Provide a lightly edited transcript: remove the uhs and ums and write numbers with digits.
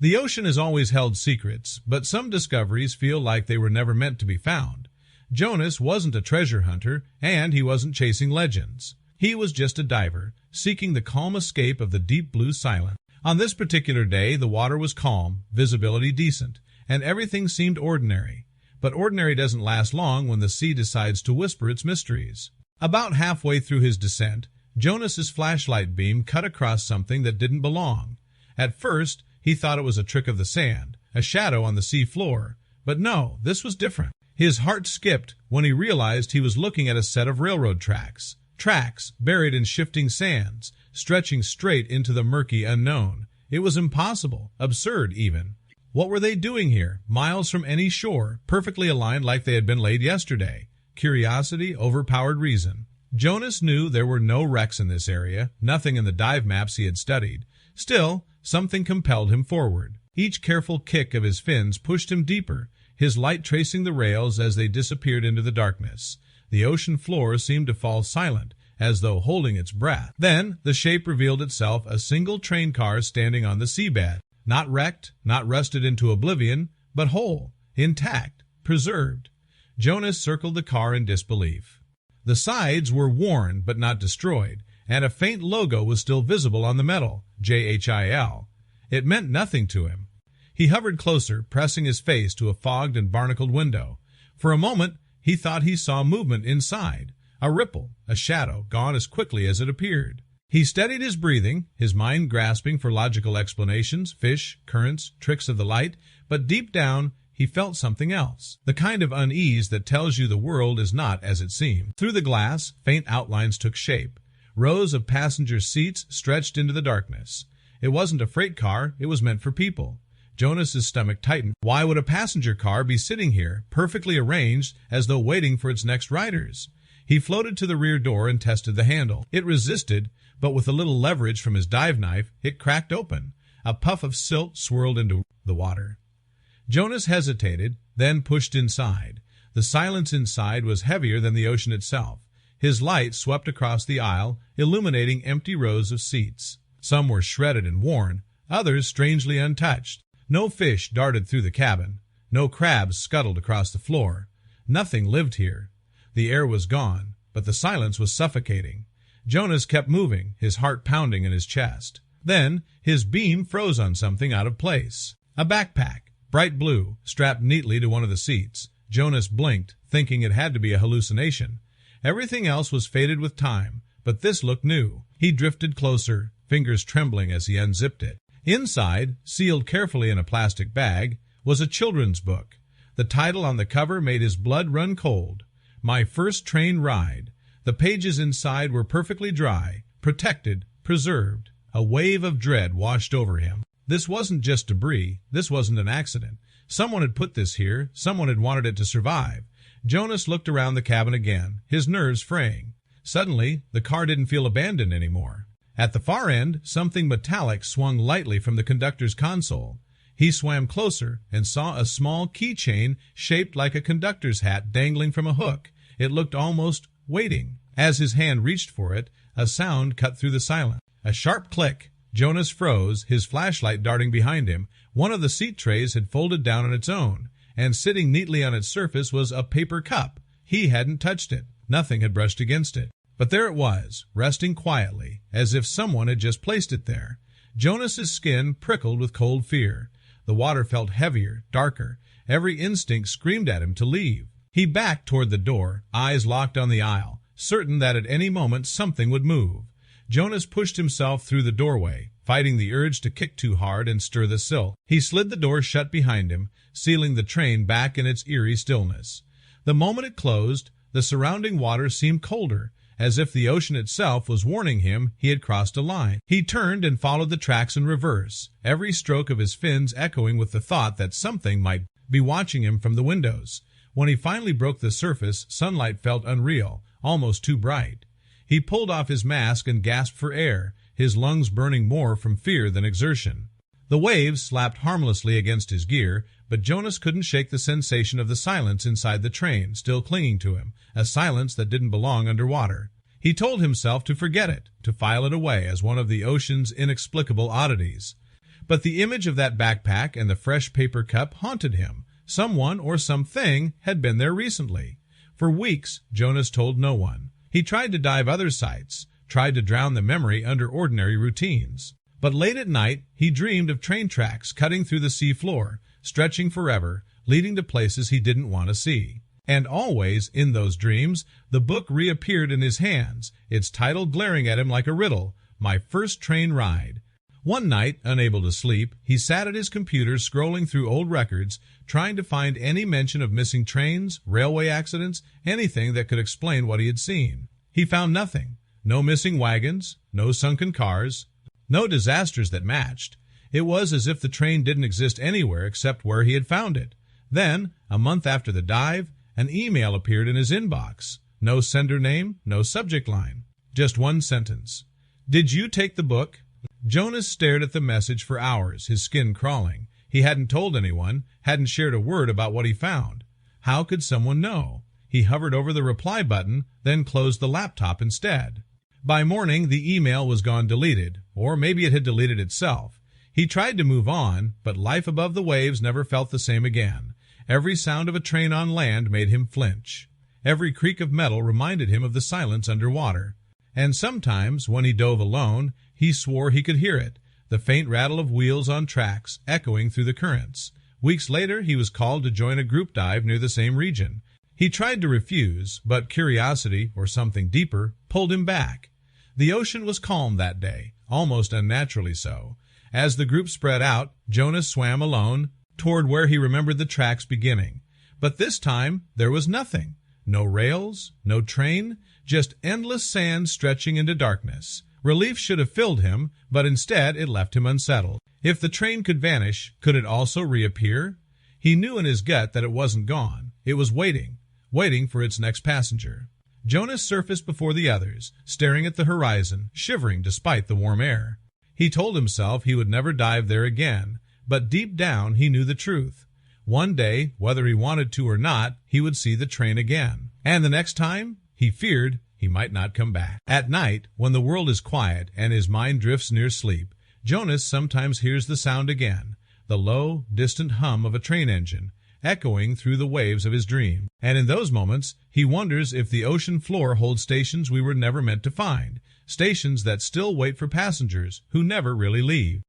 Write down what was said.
The ocean has always held secrets, but some discoveries feel like they were never meant to be found. Jonas wasn't a treasure hunter, and he wasn't chasing legends. He was just a diver, seeking the calm escape of the deep blue silence. On this particular day, the water was calm, visibility decent, and everything seemed ordinary. But ordinary doesn't last long when the sea decides to whisper its mysteries. About halfway through his descent, Jonas's flashlight beam cut across something that didn't belong. At first, he thought it was a trick of the sand, a shadow on the sea floor. But no, this was different. His heart skipped when he realized he was looking at a set of railroad tracks. Tracks buried in shifting sands, stretching straight into the murky unknown. It was impossible, absurd even. What were they doing here, miles from any shore, perfectly aligned like they had been laid yesterday? Curiosity overpowered reason. Jonas knew there were no wrecks in this area, nothing in the dive maps he had studied. Still, something compelled him forward. Each careful kick of his fins pushed him deeper, his light tracing the rails as they disappeared into the darkness. The ocean floor seemed to fall silent, as though holding its breath. Then the shape revealed itself, a single train car standing on the seabed. Not wrecked, not rusted into oblivion, but whole, intact, preserved. Jonas circled the car in disbelief. The sides were worn but not destroyed, and a faint logo was still visible on the metal, JHIL. It meant nothing to him. He hovered closer, pressing his face to a fogged and barnacled window. For a moment, he thought he saw movement inside. A ripple, a shadow, gone as quickly as it appeared. He steadied his breathing, his mind grasping for logical explanations, fish, currents, tricks of the light, but deep down, he felt something else, the kind of unease that tells you the world is not as it seems. Through the glass, faint outlines took shape. Rows of passenger seats stretched into the darkness. It wasn't a freight car, it was meant for people. Jonas's stomach tightened. Why would a passenger car be sitting here, perfectly arranged, as though waiting for its next riders? He floated to the rear door and tested the handle. It resisted, but with a little leverage from his dive knife, it cracked open. A puff of silt swirled into the water. Jonas hesitated, then pushed inside. The silence inside was heavier than the ocean itself. His light swept across the aisle, illuminating empty rows of seats. Some were shredded and worn, others strangely untouched. No fish darted through the cabin. No crabs scuttled across the floor. Nothing lived here. The air was gone, but the silence was suffocating. Jonas kept moving, his heart pounding in his chest. Then his beam froze on something out of place. A backpack, bright blue, strapped neatly to one of the seats. Jonas blinked, thinking it had to be a hallucination. Everything else was faded with time, but this looked new. He drifted closer, fingers trembling as he unzipped it. Inside, sealed carefully in a plastic bag, was a children's book. The title on the cover made his blood run cold. My First Train Ride. The pages inside were perfectly dry, protected, preserved. A wave of dread washed over him. This wasn't just debris. This wasn't an accident. Someone had put this here. Someone had wanted it to survive. Jonas looked around the cabin again, his nerves fraying. Suddenly, the car didn't feel abandoned anymore. At the far end, something metallic swung lightly from the conductor's console. He swam closer and saw a small keychain shaped like a conductor's hat dangling from a hook. It looked almost waiting. As his hand reached for it, a sound cut through the silence. A sharp click. Jonas froze, his flashlight darting behind him. One of the seat trays had folded down on its own, and sitting neatly on its surface was a paper cup. He hadn't touched it. Nothing had brushed against it. But there it was, resting quietly, as if someone had just placed it there. Jonas's skin prickled with cold fear. The water felt heavier, darker. Every instinct screamed at him to leave. He backed toward the door, eyes locked on the aisle, certain that at any moment something would move. Jonas pushed himself through the doorway, fighting the urge to kick too hard and stir the sill. He slid the door shut behind him, sealing the train back in its eerie stillness. The moment it closed, the surrounding water seemed colder, as if the ocean itself was warning him he had crossed a line. He turned and followed the tracks in reverse, every stroke of his fins echoing with the thought that something might be watching him from the windows. When he finally broke the surface, sunlight felt unreal, almost too bright. He pulled off his mask and gasped for air, his lungs burning more from fear than exertion. The waves slapped harmlessly against his gear, but Jonas couldn't shake the sensation of the silence inside the train, still clinging to him, a silence that didn't belong underwater. He told himself to forget it, to file it away as one of the ocean's inexplicable oddities. But the image of that backpack and the fresh paper cup haunted him. Someone or something had been there recently. For weeks, Jonas told no one. He tried to dive other sites, tried to drown the memory under ordinary routines. But late at night, he dreamed of train tracks cutting through the sea floor, stretching forever, leading to places he didn't want to see. And always, in those dreams, the book reappeared in his hands, its title glaring at him like a riddle, My First Train Ride. One night, unable to sleep, he sat at his computer scrolling through old records, trying to find any mention of missing trains, railway accidents, anything that could explain what he had seen. He found nothing. No missing wagons, no sunken cars, no disasters that matched. It was as if the train didn't exist anywhere except where he had found it. Then, a month after the dive, an email appeared in his inbox. No sender name, no subject line. Just one sentence. Did you take the book? Jonas stared at the message for hours, his skin crawling. He hadn't told anyone, hadn't shared a word about what he found. How could someone know? He hovered over the reply button, then closed the laptop instead. By morning, the email was gone deleted, or maybe it had deleted itself. He tried to move on, but life above the waves never felt the same again. Every sound of a train on land made him flinch. Every creak of metal reminded him of the silence underwater. And sometimes, when he dove alone, he swore he could hear it, the faint rattle of wheels on tracks echoing through the currents. Weeks later, he was called to join a group dive near the same region. He tried to refuse, but curiosity, or something deeper, pulled him back. The ocean was calm that day, almost unnaturally so. As the group spread out, Jonas swam alone toward where he remembered the tracks beginning. But this time, there was nothing. No rails, no train, just endless sand stretching into darkness. Relief should have filled him, but instead it left him unsettled. If the train could vanish, could it also reappear? He knew in his gut that it wasn't gone. It was waiting for its next passenger. Jonas surfaced before the others, staring at the horizon, shivering despite the warm air. He told himself he would never dive there again, but deep down he knew the truth. One day, whether he wanted to or not, he would see the train again. And the next time, he feared he might not come back. At night, when the world is quiet and his mind drifts near sleep, Jonas sometimes hears the sound again, the low, distant hum of a train engine, echoing through the waves of his dream. And in those moments, he wonders if the ocean floor holds stations we were never meant to find, stations that still wait for passengers who never really leave.